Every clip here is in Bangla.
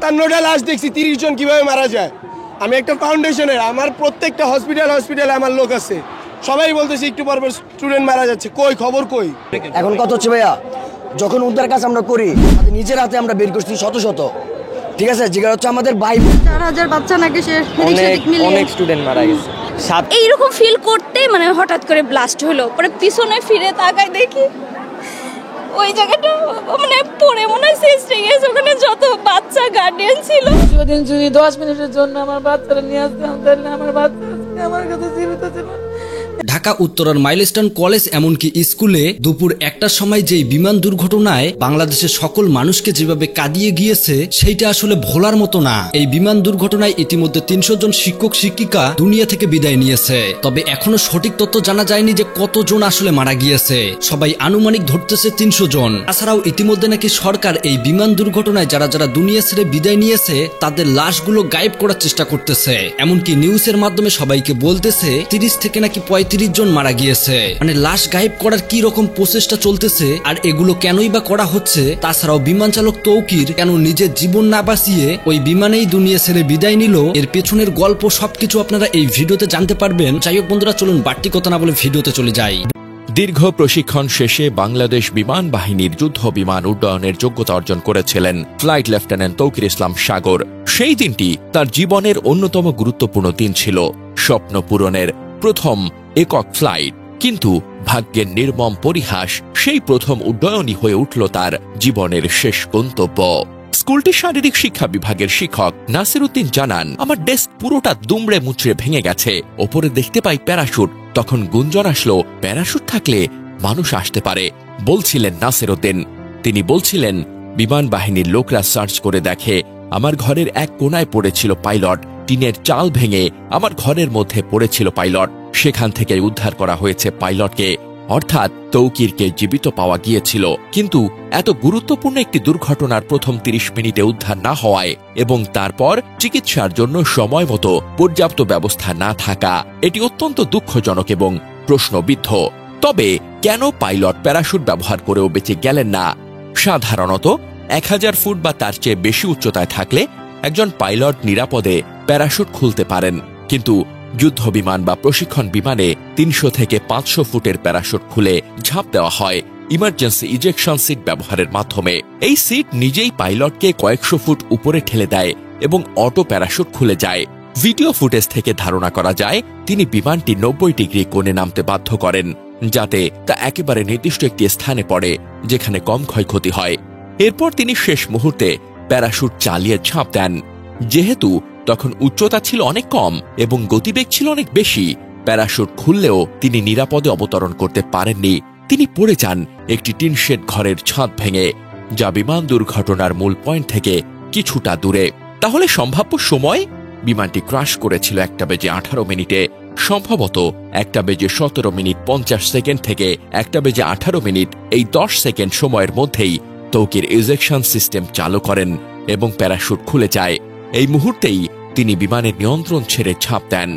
57টা লাশ দেখছি, 30 জন কিভাবে মারা যায়। আমি একটা ফাউন্ডেশনের, আমার প্রত্যেকটা হসপিটালে আমার লোক আছে, সবাই বলতেছে একটু পর স্টুডেন্ট মারা যাচ্ছে, কই খবর কই? এখন কত হচ্ছে ভাইয়া, যখন উদ্ধার কাজ আমরা করি আমাদের নিজের হাতে আমরা বের করছি শত শত, ঠিক আছে, যেটা হচ্ছে আমাদের ভাই 4000 বাচ্চা নাকি অনেক স্টুডেন্ট মারা গেছে। এইরকম ফিল করতে মানে হঠাৎ করে ব্লাস্ট হলো, পরে পিছনে ফিরে তাকাই দেখি ওই জায়গাটা মানে পড়ে মনে হয় শেষ হয়ে গেছে, ওখানে যত বাচ্চা গার্ডিয়ান ছিল। যদি 10 মিনিটের জন্য আমার বাচ্চারা নিয়ে আসতাম তাহলে আমার বাচ্চা আমার কাছে জীবিত ছিল। ঢাকা উত্তরার মাইলস্টোন কলেজ এমনকি স্কুলে দুপুর 1টার সময় যেই বিমান দুর্ঘটনায় বাংলাদেশের সকল মানুষকে যেভাবে কাঁদিয়ে গিয়েছে সেইটা আসলে ভোলার মতো না। এই বিমান দুর্ঘটনায় ইতিমধ্যে 300 জন শিক্ষক শিক্ষিকা দুনিয়া থেকে বিদায় নিয়েছে, তবে এখনো সঠিক তথ্য জানা যায়নি যে কতজন আসলে মারা গিয়েছে। সবাই আনুমানিক ধরতেছে 300 জন। তাছাড়াও ইতিমধ্যে নাকি সরকার এই বিমান দুর্ঘটনায় যারা যারা দুনিয়া ছেড়ে বিদায় নিয়েছে তাদের লাশগুলো গায়েব করার চেষ্টা করতেছে। এমনকি নিউজের মাধ্যমে সবাইকে বলতেছে 30 থেকে নাকি 35 জন মারা গিয়েছে। মানে লাশ গায়েব করার কি রকম প্রচেষ্টা চলতেছে আর এগুলো কেনই বা করা হচ্ছে। তাছাড়াও বিমান চালক তৌকির কেন নিজের জীবন না বাঁচিয়ে ওই বিমানেই দুনিয়া ছেড়ে বিদায় নিল, এর পেছনের গল্প সবকিছু আপনারা এই ভিডিওতে জানতে পারবেন। যাই হোক বন্ধুরা, চলুন বাড়তি কথা না বলে ভিডিওতে চলে যাই। দীর্ঘ প্রশিক্ষণ শেষে বাংলাদেশ বিমান বাহিনীর যুদ্ধ বিমান উড্ডয়নের যোগ্যতা অর্জন করেছিলেন ফ্লাইট লেফটেন্যান্ট তৌকির ইসলাম সাগর। সেই দিনটি তার জীবনের অন্যতম গুরুত্বপূর্ণ দিন ছিল, স্বপ্ন পূরণের প্রথম একক ফ্লাইট। কিন্তু ভাগ্যের নির্মম পরিহাস, সেই প্রথম উড্ডয়নই হয়ে উঠল তার জীবনের শেষ গন্তব্য। স্কুলটির শারীরিক শিক্ষা বিভাগের শিক্ষক নাসির উদ্দিন জানান, আমার ডেস্ক পুরোটা দুমড়ে মুচড়ে ভেঙে গেছে, ওপরে দেখতে পাই প্যারাশুট। তখন গুঞ্জন আসলো প্যারাশুট থাকলে মানুষ আসতে পারে, বলছিলেন নাসির উদ্দিন। তিনি বলছিলেন, বিমান বাহিনীর লোকরা সার্চ করে দেখে আমার ঘরের এক কোনায় পড়েছিল পাইলট, টিনের চাল ভেঙে আমার ঘরের মধ্যে পড়েছিল পাইলট, সেখান থেকে উদ্ধার করা হয়েছে পাইলটকে, অর্থাৎ তৌকিরকে জীবিত পাওয়া গিয়েছিল। কিন্তু এত গুরুত্বপূর্ণ একটি দুর্ঘটনার প্রথম 30 মিনিটে উদ্ধার না হওয়ায় এবং তারপর চিকিৎসার জন্য সময় মতো পর্যাপ্ত ব্যবস্থা না থাকা, এটি অত্যন্ত দুঃখজনক এবং প্রশ্নবিদ্ধ। তবে কেন পাইলট প্যারাশুট ব্যবহার করেও বেঁচে গেলেন না? সাধারণত 1000 ফুট বা তার চেয়ে বেশি উচ্চতায় থাকলে একজন পাইলট নিরাপদে প্যারাশুট খুলতে পারেন, কিন্তু যুদ্ধ বিমান বা প্রশিক্ষণ বিমানে 300 থেকে 500 ফুটের প্যারাশুট খুলে ঝাঁপ দেওয়া হয় ইমার্জেন্সি ইজেকশন সিট ব্যবহারের মাধ্যমে। এই সিট নিজেই পাইলটকে কয়েকশো ফুট উপরে ঠেলে দেয় এবং অটো প্যারাশুট খুলে যায়। ভিডিও ফুটেজ থেকে ধারণা করা যায় তিনি বিমানটি 90 ডিগ্রি কোণে নামতে বাধ্য করেন, যাতে তা একেবারে নির্দিষ্ট একটি স্থানে পড়ে যেখানে কম ক্ষয়ক্ষতি হয়। এরপর তিনি শেষ মুহূর্তে প্যারাশুট চালিয়ে ঝাঁপ দেন। যেহেতু তখন উচ্চতা ছিল অনেক কম এবং গতিবেগ ছিল অনেক বেশি, প্যারাশুট খুললেও তিনি নিরাপদে অবতরণ করতে পারেননি। তিনি পড়ে যান একটি টিনশেড ঘরের ছাদ ভেঙে, যা বিমান দুর্ঘটনার মূল পয়েন্ট থেকে কিছুটা দূরে। তাহলে সম্ভাব্য সময়, বিমানটি ক্রাশ করেছিল 1:18 সম্ভবত 1:17:50 থেকে 1:18, এই 10 সেকেন্ড সময়ের মধ্যেই তৌকির ইজেকশন সিস্টেম চালু করেন এবং প্যারাশুট খুলে যায়। এই মুহূর্তেই তিনি বিমানের নিয়ন্ত্রণ ছেড়ে ঝাঁপ দেন।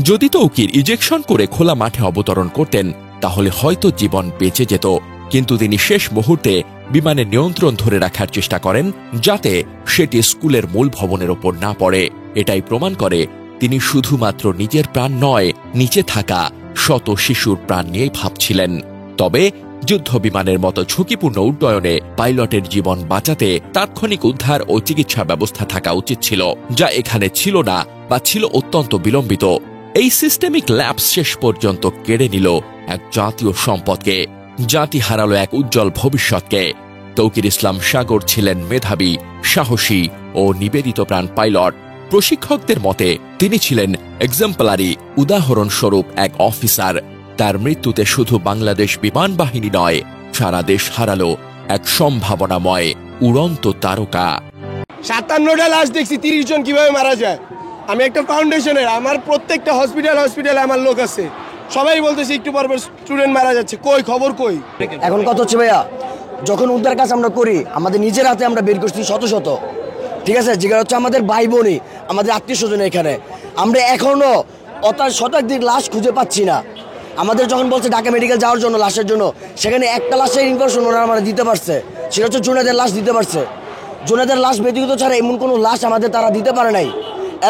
যদি তৌকির ইজেকশন করে খোলা মাঠে অবতরণ করতেন তাহলে হয়তো জীবন বেঁচে যেত, কিন্তু তিনি শেষ মুহূর্তে বিমানের নিয়ন্ত্রণ ধরে রাখার চেষ্টা করেন যাতে সেটি স্কুলের মূল ভবনের ওপর না পড়ে। এটাই প্রমাণ করে তিনি শুধুমাত্র নিজের প্রাণ নয়, নিচে থাকা শত শিশুর প্রাণ নিয়েই ভাবছিলেন। তবে যুদ্ধ বিমানের মতো ঝুঁকিপূর্ণ উড্ডয়নে পাইলটের জীবন বাঁচাতে তাৎক্ষণিক উদ্ধার ও চিকিৎসা ব্যবস্থা থাকা উচিত ছিল, যা এখানে ছিল না বা ছিল অত্যন্ত বিলম্বিত। এই সিস্টেমিক ল্যাপস শেষ পর্যন্ত কেড়ে নিল এক জাতীয় সম্পদকে, জাতি হারালো এক উজ্জ্বল ভবিষ্যৎকে। তৌকির ইসলাম সাগর ছিলেন মেধাবী, সাহসী ও নিবেদিত প্রাণ পাইলট। প্রশিক্ষকদের মতে তিনি ছিলেন এক্সাম্পলারি, উদাহরণস্বরূপ এক অফিসার। তার মৃত্যুতে শুধু বাংলাদেশ বিমান বাহিনী নয়, সারা দেশ হারালো এক সম্ভাবনাময় উড়ন্ত তারকা। 57টা লাশ দেখছি, 30 জন কিভাবে মারা যায়। আমি একটা ফাউন্ডেশনের, আমার প্রত্যেকটা হসপিটালে আমার লোক আছে, সবাই বলতেছে একটু পর স্টুডেন্ট মারা যাচ্ছে, কই খবর কই? এখন কত হচ্ছে ভাইয়া, যখন উদ্ধার কাজ আমরা করি আমাদের নিজের হাতে আমরা বের করছি শত শত, ঠিক আছে, যেটা হচ্ছে আমাদের ভাই বোনই, আমাদের আত্মীয় স্বজন। এখানে আমরা এখনো শতাধিক লাশ খুঁজে পাচ্ছি না। আমাদের যখন বলছে ঢাকা মেডিকেল যাওয়ার জন্য লাশের জন্য, সেখানে একটা লাশের ইনফরমেশন ওরা আমরা দিতে পারছে, সেটা হচ্ছে জুনাদের লাশ দিতে পারছে। জোনাদের লাশ ব্যক্তিগত ছাড়া এমন কোনো লাশ আমাদের তারা দিতে পারে নাই।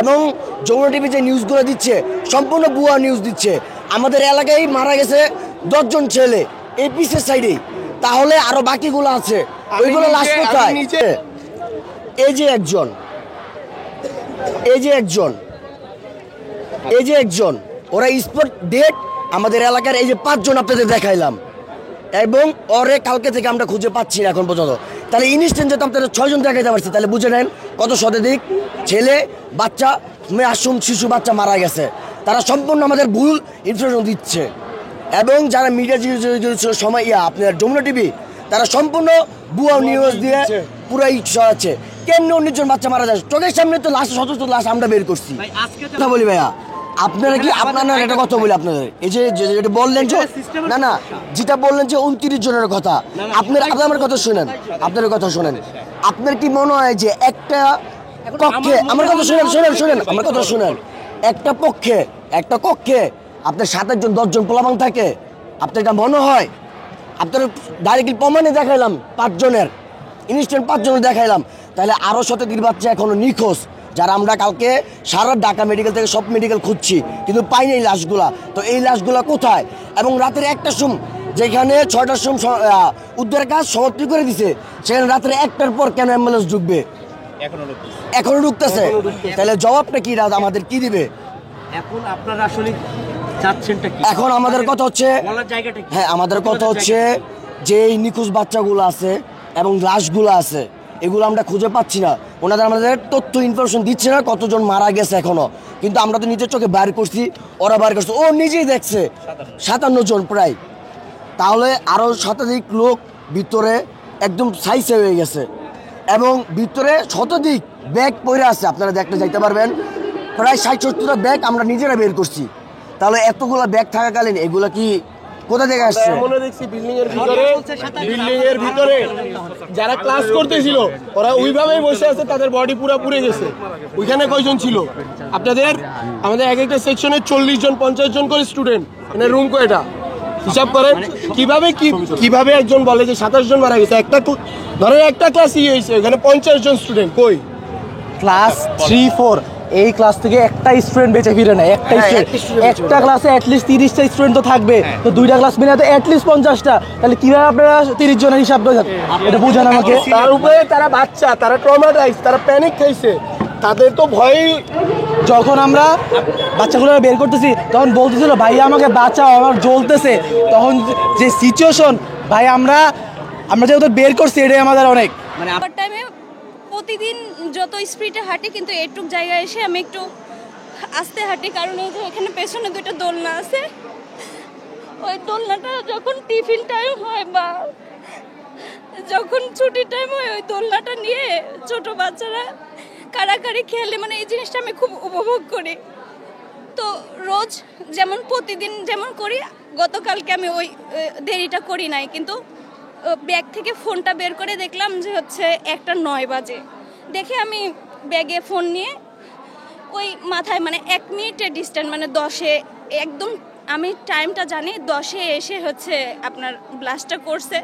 এবং যমুনা টিভি যে নিউজগুলো দিচ্ছে সম্পূর্ণ ভুয়া নিউজ দিচ্ছে। আমাদের এলাকায় মারা গেছে 10 জন ছেলে এই পিসের সাইডেই, তাহলে আরো বাকিগুলো আছে, ওইগুলো লাশ কোথায়? এই যে একজন, ওরা স্পট ডেট আমাদের এলাকার এই যে 5 জন আপনাদের দেখাইলাম, এবং ওরে কালকে থেকে আমরা খুঁজে পাচ্ছি না এখন পর্যন্ত। তাহলে ইনস্ট্যান্ট যেটা আপনাদের 6 জন দেখাইতে পারছে, তাহলে বুঝে নেন কত শতাধিক ছেলে বাচ্চা মাসুম শিশু বাচ্চা মারা গেছে। তারা সম্পূর্ণ আমাদের ভুল ইনফরমেশন দিচ্ছে। এবং যারা মিডিয়া সময় আপনার যমুনা টিভি, তারা সম্পূর্ণ ভুয়া নিউজ দিয়ে পুরাই ছড়াচ্ছে। কেমনি 19 জন বাচ্চা মারা যায় চোখের সামনে, তো লাশ শত শত লাশ আমরা বের করছি। কথা বলি ভাইয়া, আপনারা কি আপনারা একটা কথা বলি আপনাদের, এই যে যেটা বললেন যে না যেটা বললেন যে 29 জনের কথা, আপনার আমার কথা শুনেন, আপনার কথা শুনেন। আপনার কি মনে হয় যে একটা কক্ষে, আমার কথা শুনেন আমার কথা শুনেন, একটা কক্ষে আপনার 7 জন 10 জন পোলাপান থাকে? আপনার এটা মনে হয়? আপনার ডাইরেক্টলি প্রমাণে দেখাইলাম 5 জনের, ইনস্ট্যান্ট 5 জনের দেখাইলাম। তাহলে আরো শতাধিক বাচ্চা এখনো নিখোঁজ, যারা আমরা কালকে সারা ঢাকা মেডিকেল থেকে সব মেডিকেল খুঁজছি, কিন্তু পাইনি এই লাশগুলা। তো এই লাশগুলা কোথায়? এবং রাতের 1টার সময়, যেখানে 6টার সময় উদ্ধার কাজ সমাপ্তি করে দিছে, সেখানে রাতের 1টার পর কেন অ্যাম্বুলেন্স ঢুকবে? এখনো ঢুকতেছে। তাহলে জবাবটা কি রাত আমাদের কি দিবে? এখন আপনারা আসলে চাচ্ছেনটা কি? এখন আমাদের কথা হচ্ছে, হ্যাঁ আমাদের কথা হচ্ছে যে এই নিখোঁজ বাচ্চাগুলো আছে এবং লাশগুলো আছে, এগুলো আমরা খুঁজে পাচ্ছি না। ওনাদের আমাদের তথ্য ইনফরমেশন দিচ্ছে না কতজন মারা গেছে এখনো, কিন্তু আমরা তো নিজের চোখে বাইর করছি, ওরা বাইর করছে, ও নিজেই দেখছে 57 জন প্রায়। তাহলে আরো শতাধিক লোক ভিতরে একদম সাইসে হয়ে গেছে, এবং ভিতরে শতাধিক ব্যাগ পড়ে আছে, আপনারা দেখতে যাইতে পারবেন। প্রায় 60-70টা ব্যাগ আমরা নিজেরা বের করছি। তাহলে এতগুলা ব্যাগ থাকাকালীন এগুলা কি কোথা থেকে আসছে? এমনও দেখছি বিল্ডিং এর ভিতরে যারা ক্লাস করতেছিল ওরা ওইভাবেই বসে আছে, তাদের বডি পুরো পুড়ে গেছে। ওইখানে কয়জন ছিল আপনাদের? আমাদের এক একটা সেকশনে 40 জন 50 জন করে স্টুডেন্ট, মানে রুম কয়টা হিসাব করেন। কিভাবে একজন বলে যে 27 জন মারা গেছে? একটা ধরেন একটা ক্লাসই হয়েছে, এখানে 50 জন স্টুডেন্ট, কই ক্লাস 3-4 এই ক্লাস থেকে একটা স্টুডেন্ট বেঁচে ফিরে না, একটা ক্লাসে অ্যাটলিস্ট 30টা স্টুডেন্ট তো থাকবে, তো 2টা ক্লাস মিলে তো অ্যাটলিস্ট 50টা। তাহলে কিভাবে আপনারা 30 জনের হিসাব করেন? এটা বুঝান আমাকে। তার উপরে তারা বাচ্চা, তারা ট্রমাটাইজ, তারা প্যানিক খাইছে, তাদের তো ভয়। যখন আমরা বাচ্চাগুলো বের করতেছি তখন বলতেছিল ভাই আমাকে বাঁচাও, আমার জ্বলতেছে। তখন যে সিচুয়েশন ভাই, আমরা যেহেতু বের করছি এটাই আমাদের অনেক, মানে টাইমে প্রতিদিন যত স্পিডে হাঁটি, কিন্তু এইটুক জায়গায় এসে আমি একটু আস্তে হাঁটি, কারণ এই যে এখানে পেছনে 2টা দোলনা আছে, ওই দোলনাটা যখন টিফিন টাইম হয় বা যখন ছুটি টাইম হয়, ওই দোলনাটা নিয়ে ছোট বাচ্চারা কাড়াকাড়ি খেলে, মানে এই জিনিসটা আমি খুব উপভোগ করি। তো রোজ যেমন প্রতিদিন যেমন করি, গতকালকে আমি ওই দেরিটা করি নাই, কিন্তু ব্যাগ থেকে ফোনটা বের করে দেখলাম যে হচ্ছে 1:09 বাজে। দেখে আমি ব্যাগে ফোন নিয়ে ওই মাথায় মানে 1 মিনিটের ডিস্টেন্স, মানে 10-এ একদম আমি টাইমটা জানি, 10-এ এসে হচ্ছে আপনার ব্লাস্টটা করছে।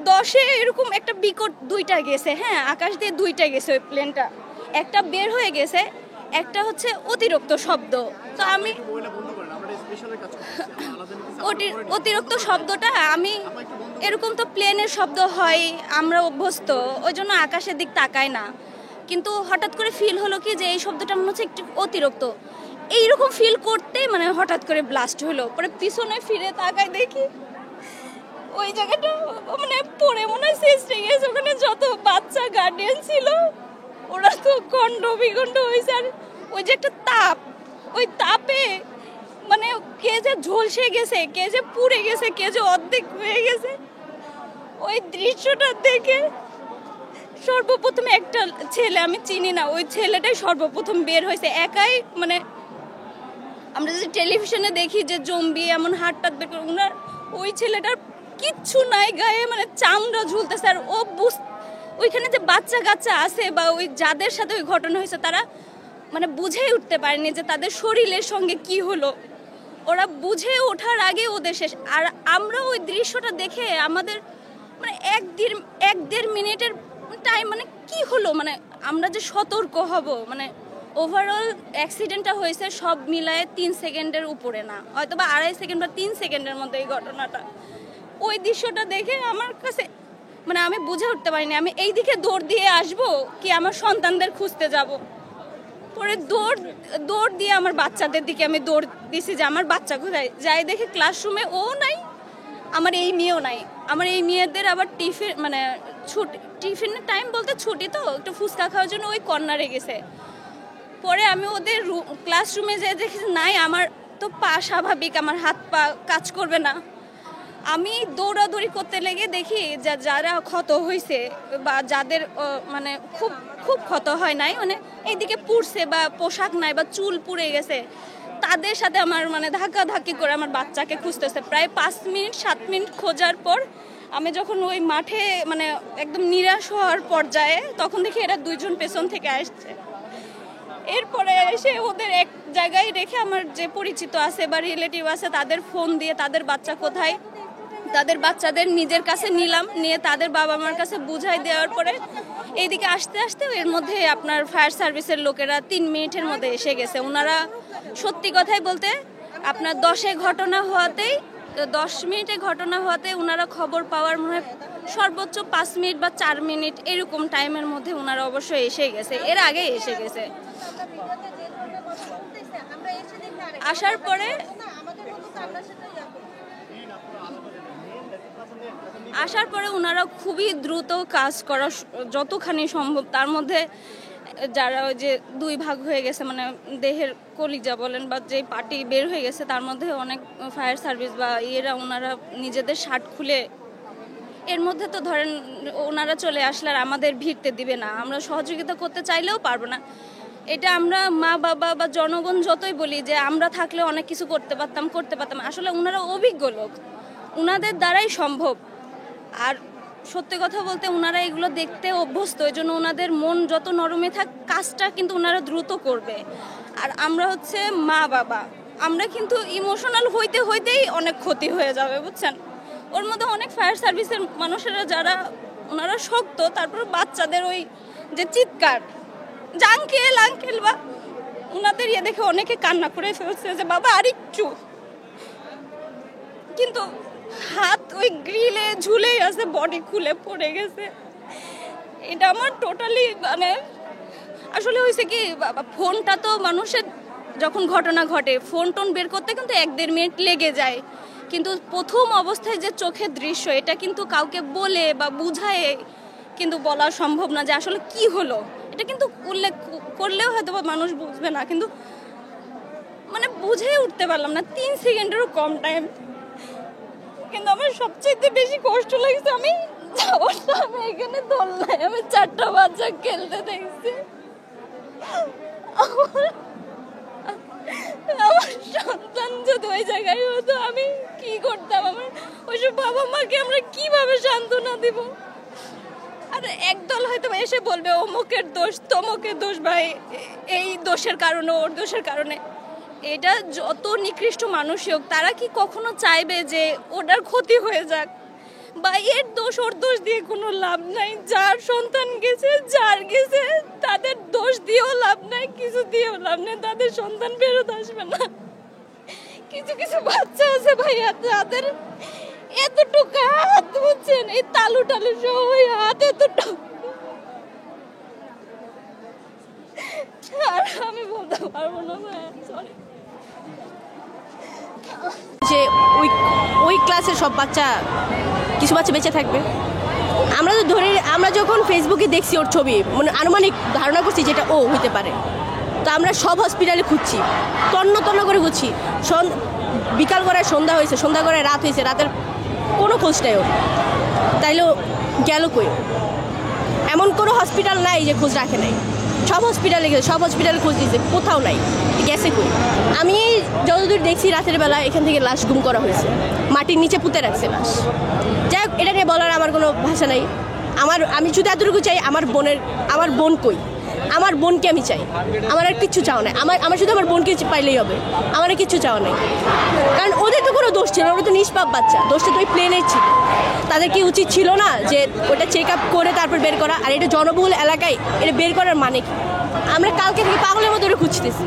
10-এ এরকম একটা বিকট 2টা গেছে, হ্যাঁ আকাশ দিয়ে 2টা গেছে ওই প্লেনটা, একটা বের হয়ে গেছে, একটা হচ্ছে অতিরিক্ত শব্দ। তো আমি অতিরিক্ত শব্দটা আমি এরকম তো প্লেনের শব্দ হয় আমরা অভ্যস্ত, ওই জন্য আকাশের দিক তাকাই না, কিন্তু হঠাৎ করে ফিল হলো কি যে এই শব্দটা মনে হচ্ছে একটু অতিরিক্ত। এইরকম ফিল করতেই মানে হঠাৎ করে ব্লাস্ট হলো। পরে পিছনে ফিরে তাকাই দেখি ওই জায়গাটা মানে পড়ে মনে হয় শেষে গেছে, ওখানে যত বাচ্চা গার্ডিয়ান ছিল ওরা তো খণ্ড বিখণ্ড হয়েছে। আর ওই যে একটা তাপ, ওই তাপে মানে কে যে ঝলসে গেছে, কে যে পুড়ে গেছে, কে যে অর্ধেক হয়ে গেছে, ওই দৃশ্যটা দেখে সর্বপ্রথম একটা ছেলে, আমি চিনি না, ওই ছেলেটাই সর্বপ্রথম বের হয়েছে একাই। মানে আমরা যে টেলিভিশনে দেখি যে জম্বি এমন হাতটা বের করে, ওনার ওই ছেলেটার কিচ্ছু নাই গায়ে, মানে চামড়া ঝুলতেছে। আর ও ওইখানে যে বাচ্চা কাচ্চা আছে বা ওই যাদের সাথে ওই ঘটনা হয়েছে, তারা মানে বুঝেই উঠতে পারেনি যে তাদের শরীরের সঙ্গে কি হলো। ওরা বুঝে ওঠার আগে ওদের শেষ। আর আমরা ওই দৃশ্যটা দেখে আমাদের মানে এক দেড় মিনিটের টাইম, মানে কি হলো, মানে আমরা যে সতর্ক হব, মানে ওভারঅল অ্যাক্সিডেন্টটা হয়েছে সব মিলায়ে 3 সেকেন্ডের উপরে না, হয়তো বা 2.5 সেকেন্ড বা 3 সেকেন্ডের মধ্যে এই ঘটনাটা। ওই দৃশ্যটা দেখে আমার কাছে মানে আমি বুঝে উঠতে পারিনি আমি এই দিকে দৌড় দিয়ে আসবো কি আমার সন্তানদের খুঁজতে যাব। পরে দৌড় দিয়ে আমার বাচ্চাদের দিকে আমি দৌড় দিছি যে আমার বাচ্চা কোথায়, যাই দেখি ক্লাসরুমে ও নাই, আমার এই মেয়েও নাই। আমার এই মেয়েদের আবার টিফিনের টাইম বলতে ছুটি, তো একটু ফুচকা খাওয়ার জন্য ওই কর্নারে গেছে। পরে আমি ওদের ক্লাসরুমে যেয়ে দেখি নাই, আমার তো পা স্বাভাবিক, আমার হাত পা কাজ করবে না। আমি দৌড়াদৌড়ি করতে লেগে দেখি যারা ক্ষত হয়েছে বা যাদের মানে খুব খুব ক্ষত হয় নাই, মানে এইদিকে পুড়ছে বা পোশাক নাই বা চুল পুড়ে গেছে, তাদের সাথে আমার মানে ধাক্কাধাক্কি করে আমার বাচ্চাকে খুঁজতেছে। প্রায় 5-7 মিনিট খোঁজার পর আমি যখন ওই মাঠে মানে একদম নিরাশ হওয়ার পর্যায়ে, তখন দেখি এরা 2 জন পেছন থেকে আসছে। এরপরে এসে ওদের এক জায়গায় রেখে আমার যে পরিচিত আছে বা রিলেটিভ আছে তাদের ফোন দিয়ে তাদের বাচ্চা কোথায়, তাদের বাচ্চাদের নিজের কাছে নিলাম, নিয়ে তাদের বাবা মার কাছে বুঝাই দেওয়ার পরে এইদিকে আসতে আসতে এর মধ্যে আপনার ফায়ার সার্ভিসের লোকেরা 3 মিনিটের মধ্যে এসে গেছে। ওনারা সত্যি কথাই বলতে আপনার 10 মিনিটে ঘটনা হওয়াতে ওনারা খবর পাওয়ার মনে হয় সর্বোচ্চ 5 মিনিট বা 4 মিনিট এরকম টাইমের মধ্যে ওনারা অবশ্যই এসে গেছে, এর আগে এসে গেছে। আসার পরে ওনারা খুবই দ্রুত কাজ করা যতখানি সম্ভব, তার মধ্যে যারা ওই যে 2 ভাগ হয়ে গেছে, মানে দেহের কলিজা বলেন বা যে পার্টি বের হয়ে গেছে, তার মধ্যে অনেক ফায়ার সার্ভিস বা ওনারা নিজেদের শার্ট খুলে, এর মধ্যে তো ধরেন ওনারা চলে আসলে আর আমাদের ভিড়তে দিবে না, আমরা সহযোগিতা করতে চাইলেও পারবো না। এটা আমরা মা বাবা বা জনগণ যতই বলি যে আমরা থাকলে অনেক কিছু করতে পারতাম, আসলে ওনারা অভিজ্ঞ লোক, ওনাদের দ্বারাই সম্ভব। আর সত্যি কথা বলতে ওনারা এগুলো দেখতে অভ্যস্ত, এই জন্য ওনাদের মন যত নরমে থাক কাজটা কিন্তু ওনারা দ্রুত করবে। আর আমরা হচ্ছে মা বাবা, আমরা কিন্তু ইমোশনাল হইতেই অনেক ক্ষতি হয়ে যাবে, বুঝছেন। ওর মধ্যে অনেক ফায়ার সার্ভিসের মানুষেরা যারা ওনারা শক্ত, তারপর বাচ্চাদের ওই যে চিৎকার যে আঙ্কেল বা ওনাদের দেখে অনেকে কান্না করে ফেলছে যে বাবা আরেকটু, কিন্তু হাত ওই গ্রিলে ঝুলেই আছে, বডি খুলে পড়ে গেছে। এটা আমার টোটালি মানে আসলে হয়েছে কি, ফোনটা তো মানুষের যখন ঘটনা ঘটে ফোন টোন বের করতে কিন্তু 1-1.5 মিনিট লেগে যায়, কিন্তু প্রথম অবস্থায় যে চোখের দৃশ্য, এটা কিন্তু কাউকে বলে বা বুঝায় কিন্তু বলা সম্ভব না যে আসলে কি হলো। এটা কিন্তু উল্লেখ করলেও হয়তো মানুষ বুঝবে না, কিন্তু মানে বুঝে উঠতে পারলাম না, 3 সেকেন্ডেরও কম টাইম। কিন্তু আমার সবচেয়ে বেশি কষ্ট লাগছে আমি যাওয়ার সময় এখানে দোলনায় আমি 4টা বাচ্চা খেলতে দেখছি। আমার সন্তান যদি ওই জায়গায় হতো আমি কি করতাম, আমার ওইসব বাবা মাকে আমরা কিভাবে সান্ত্বনা দিব। আর একদল হয়তো এসে বলবে অমুকের দোষ তমুকের দোষ, ভাই এই দোষের কারণে ওর দোষের কারণে। এটা যত নিকৃষ্ট মানুষই হোক, তারা কি কখনো চাইবে যে ওটার ক্ষতি হয়ে যাক? বা এর দোষ ওর দোষ দিয়ে কোনো লাভ নাই, যার সন্তান গেছে যার গেছে তাদের দোষ দিয়েও লাভ নাই, কিছু দিয়েও লাভ নেই, তাদের সন্তান ফেরত আসবে না। কিছু কিছু বাচ্চা আছে ভাইয়া যাদের এতটুকু হাত, বুঝছেন, এই তালু সহ ওই হাত এতটুকু, আর আমি বলতে পারবো না ভাইয়া, সরি। যে ওই ক্লাসের সব বাচ্চা, কিছু বাচ্চা বেঁচে থাকবে। আমরা যখন ফেসবুকে দেখছি ওর ছবি, মানে আনুমানিক ধারণা করছি যেটা ও হইতে পারে, তো আমরা সব হসপিটালে খুঁজছি, তন্ন করে খুঁজছি। বিকাল করে সন্ধ্যা হয়েছে, সন্ধ্যা করে রাত হয়েছে, রাতের কোনো খোঁজ নেই ওর। তাইলে গেল কই? এমন কোনো হসপিটাল নাই যে খোঁজ রাখে নাই, সব হসপিটালে গেছে, সব হসপিটালে খোঁজ দিয়েছে, কোথাও নাই, গেছে কই? আমি যতদূর দেখছি রাতের বেলা এখান থেকে লাশ গুম করা হয়েছে, মাটির নিচে পুঁতে রাখছে লাশ। যাই হোক, এটা নিয়ে বলার আমার কোনো ভাষা নাই। আমি শুধু এতটুকু চাই, আমার বোন কই, আমার বোনকে আমি চাই, আমার আর কিচ্ছু চাও নাই, আমার শুধু আমার বোনকে পাইলেই হবে, আমার আর কিচ্ছু চাও নাই। কারণ ওদের তো কোনো দোষ ছিল না, ওরা তো নিষ্পাপ বাচ্চা, দোষটা তো ওই প্লেনের ছিল। তাদের কি উচিত ছিল না যে ওটা চেক আপ করে তারপর বের করা? আর এটা জনবহুল এলাকায় এটা বের করার মানে কি? আমরা কালকে থেকে পাগলের মতো ওরা খুঁজতেছি,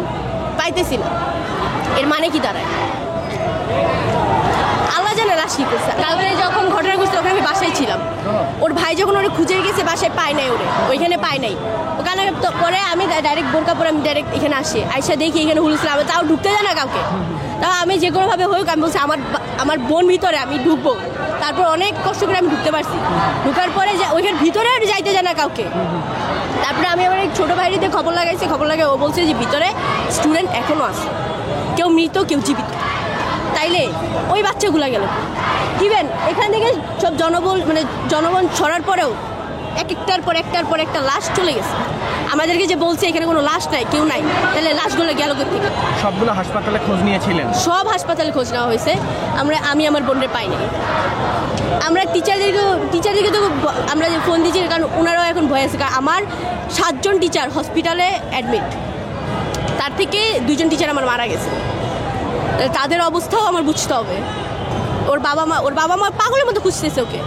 পাইতেছি না, এর মানে কি দাঁড়ায়? আল্লাহ জানে লাশ কি করছে। কালকে যখন ঘটনা ঘটছে ওখানে আমি বাসায় ছিলাম, ওর ভাই যখন ওরা খুঁজে গেছে বাসায় পায় নাই, ওইখানে পায় নাই। ওখানে পরে আমি ডাইরেক্ট বোরকা পরে আমি ডাইরেক্ট এখানে আসি, আইসা দেখি এখানে হুলছিল, আমি তাও ঢুকতে যায় না কাউকে। তাও আমি যে কোনোভাবে হোক আমি বলছি আমার বোন ভিতরে, আমি ঢুকবো। তারপর অনেক কষ্ট করে আমি ঢুকতে পারছি, ঢুকার পরে ওইখানে ভিতরে যাইতে যায় না কাউকে। তারপরে আমি আমার এক ছোটো ভাইরিতে খবর লাগাইছি, খবর লাগাই ও বলছে যে ভিতরে স্টুডেন্ট এখনও আছে, কেউ মৃত কেউ জীবিত। তাইলে ওই বাচ্চাগুলো গেল ইভেন এখান থেকে সব জনগণ ছড়ার পরেও একটার পর একটা লাশ চলে গেছে। আমাদেরকে যে বলছে এখানে কোনো লাশ নাই, কেউ নাই, তাহলে লাশগুলো গেল কোথেকে? সবগুলো হাসপাতালে খোঁজ নিয়েছিলেন? সব হাসপাতালে খোঁজ নেওয়া হয়েছে, আমি আমার বোনের পাইনি। আমরা টিচারদেরকে তো আমরা যে ফোন দিয়েছি, কারণ ওনারাও এখন ভয় আছে। কারণ আমার 7 জন টিচার হসপিটালে অ্যাডমিট, তার থেকে 2 জন টিচার আমার মারা গেছে। তাদের অবস্থাও আমার বুঝতে হবে। ওর বাবা মা পাগলের মতো খুঁজতেছে ওকে,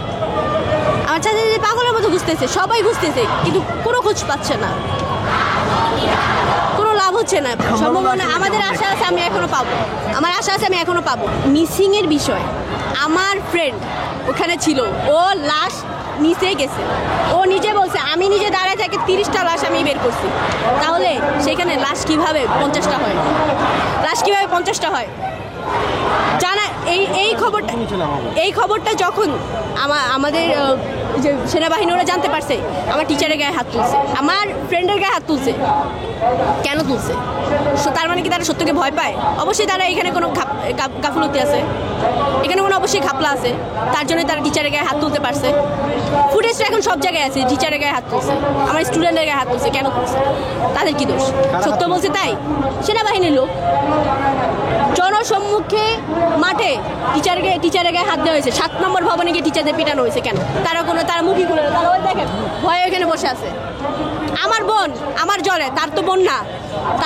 আমার চাচা পাগলের মতো খুঁজতেছে, সবাই খুঁজতেছে, কিন্তু কোনো খোঁজ পাচ্ছে না, কোনো লাভ হচ্ছে না। সম্ভাবনা আমাদের আশা আছে আমি এখনো পাবো, আমার আশা আছে আমি এখনো পাবো। মিসিংয়ের বিষয় আমার ফ্রেন্ড ওখানে ছিল, ও লাশ নিচে গেছে, ও নিজে বলছে আমি নিজে দাঁড়ায় থেকে 30টা লাশ আমি বের করছি। তাহলে সেখানে লাশ কিভাবে 50টা হয়? লাশ কিভাবে 50টা হয় জানা? এই খবরটা যখন আমাদের যে সেনাবাহিনী ওরা জানতে পারছে, আমার টিচারের গায়ে হাত তুলছে, আমার ফ্রেন্ডের গায়ে হাত তুলছে। কেন তুলছে? তার মানে কি তারা সত্যকে ভয় পায়? অবশ্যই তারা এখানে কোনো গাফলতি আছে, এখানে কোনো অবশ্যই ঘাপলা আছে, তার জন্য তারা টিচারের গায়ে হাত তুলতে পারছে। ফুটেজটা এখন সব জায়গায় আছে, টিচারের গায়ে হাত তুলছে, আমার স্টুডেন্টের গায়ে হাত তুলছে, কেন তুলছে? তাদের কি দোষ? সত্য বলছে তাই? সেনাবাহিনীর লোক জনসম্মুখে মাঠে টিচারের গায়ে হাত দেওয়া হয়েছে, 7 নম্বর ভবনে গিয়ে টিচারদের পিটানো হয়েছে। কেন? তারা মুখই খুলে না, তারা ওই দেখেন ভয়ে ওখানে বসে আছে। আমার বোন আমার জ্বরে, তার তো বোন না।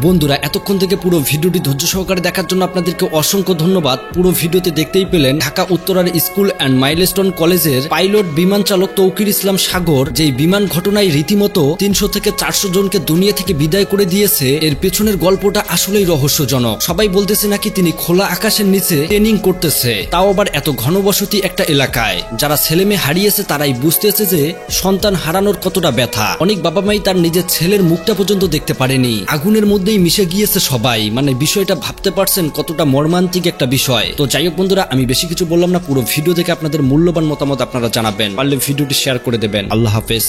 বন্ধুরা, এতক্ষণ থেকে পুরো ভিডিওটি ধৈর্য সহকারে দেখার জন্য আপনাদেরকে অসংখ্য ধন্যবাদ। পুরো ভিডিওতে দেখতেই পেলেন ঢাকা উত্তরার স্কুল অ্যান্ড মাইলস্টোন কলেজের পাইলট বিমান চালক তৌকির ইসলাম সাগর যেই বিমান ঘটনায় রীতিমতো 300 থেকে 400 জনকে দুনিয়া থেকে বিদায় করে দিয়েছে, এর পেছনের গল্পটা আসলেই রহস্যজনক। সবাই বলতেছে নাকি তিনি খোলা আকাশের নিচে ট্রেনিং করতেছে, তাও আবার এত ঘনবসতি একটা এলাকায়। যারা ছেলে মেয়ে হারিয়েছে তারাই বুঝতেছে যে সন্তান হারানোর কতটা ব্যথা। অনেক বাবা মাই তার নিজের ছেলের মুখটা পর্যন্ত দেখতে পারেনি, আগুনের মধ্যেই মিশে গিয়েছে সবাই। মানে বিষয়টা ভাবতে পারছেন কতটা মর্মান্তিক একটা বিষয়। তো যাই হোক বন্ধুরা, আমি বেশি কিছু বললাম না, পুরো ভিডিও দেখে আপনাদের মূল্যবান মতামত আপনারা জানাবেন, পারলে ভিডিওটি শেয়ার করে দেবেন। আল্লাহ হাফেজ।